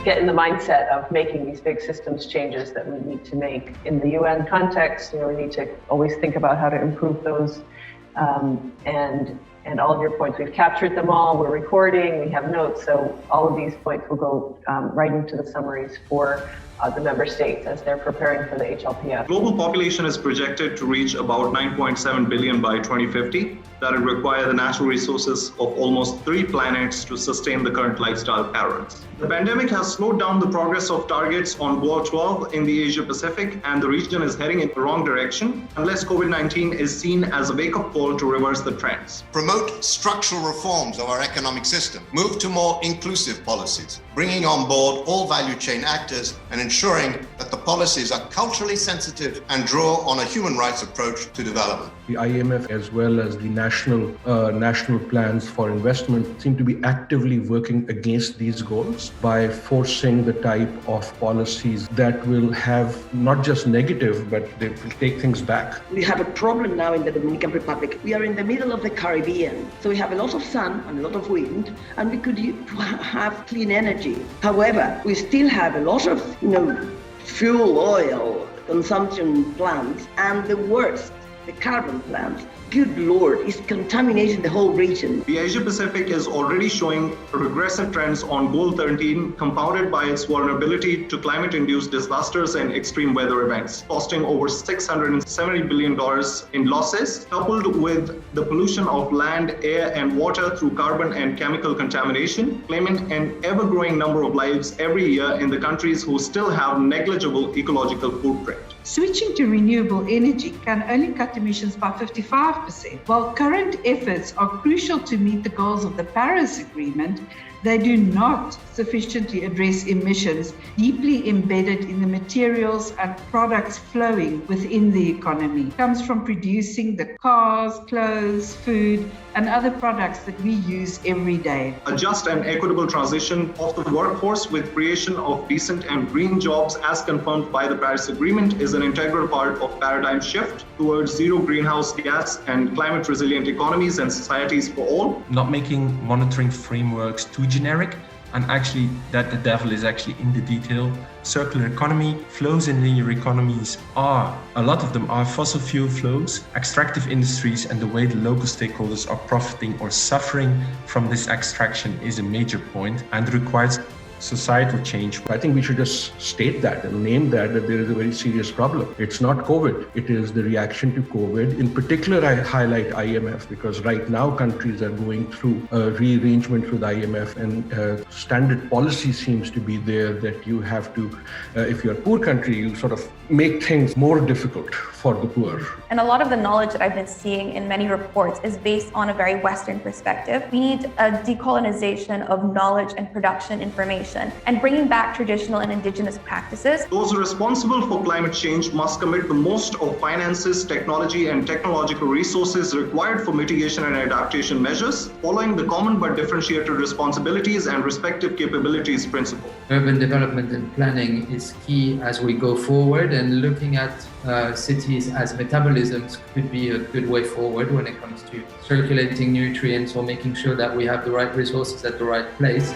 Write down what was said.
get in the mindset of making these big systems changes that we need to make in the UN context. We need to always think about how to improve those. And all of your points, we've captured them all. We're recording, we have notes. So all of these points will go right into the summaries for the member states as they're preparing for the HLPF. Global population is projected to reach about 9.7 billion by 2050. That would require the natural resources of almost 3 planets to sustain the current lifestyle patterns. The pandemic has slowed down the progress of targets on Goal 12 in the Asia Pacific, and the region is heading in the wrong direction unless COVID-19 is seen as a wake-up call to reverse the trends. Promote structural reforms of our economic system. Move to more inclusive policies, bringing on board all value chain actors and ensuring that the policies are culturally sensitive and draw on a human rights approach to development. The IMF, as well as the national plans for investment, seem to be actively working against these goals by forcing the type of policies that will have not just negative, but they will take things back. We have a problem now in the Dominican Republic. We are in the middle of the Caribbean, so we have a lot of sun and a lot of wind, and we could have clean energy. However, we still have a lot of fuel oil consumption plants, and the worst, the carbon plants. Good Lord, it's contaminating the whole region. The Asia Pacific is already showing regressive trends on Goal 13, compounded by its vulnerability to climate-induced disasters and extreme weather events, costing over $670 billion in losses, coupled with the pollution of land, air, and water through carbon and chemical contamination, claiming an ever-growing number of lives every year in the countries who still have negligible ecological footprint. Switching to renewable energy can only cut emissions by 55%. While current efforts are crucial to meet the goals of the Paris Agreement, they do not sufficiently address emissions deeply embedded in the materials and products flowing within the economy. It comes from producing the cars, clothes, food, and other products that we use every day. A just and equitable transition of the workforce with creation of decent and green jobs as confirmed by the Paris Agreement is an integral part of paradigm shift towards zero greenhouse gas and climate resilient economies and societies for all. Not making monitoring frameworks too generic, and actually that the devil is actually in the detail. Circular economy, flows in linear economies a lot of them are fossil fuel flows, extractive industries, and the way the local stakeholders are profiting or suffering from this extraction is a major point and requires societal change. I think we should just state that and name that there is a very serious problem. It's not COVID, it is the reaction to COVID. In particular, I highlight IMF because right now countries are going through a rearrangement with IMF, and standard policy seems to be there that you have to, if you're a poor country, you sort of make things more difficult for the poor. And a lot of the knowledge that I've been seeing in many reports is based on a very Western perspective. We need a decolonization of knowledge and production information and bringing back traditional and indigenous practices. Those responsible for climate change must commit the most of finances, technology, and technological resources required for mitigation and adaptation measures, following the common but differentiated responsibilities and respective capabilities principle. Urban development and planning is key as we go forward, and looking at cities as metabolisms could be a good way forward when it comes to circulating nutrients or making sure that we have the right resources at the right place.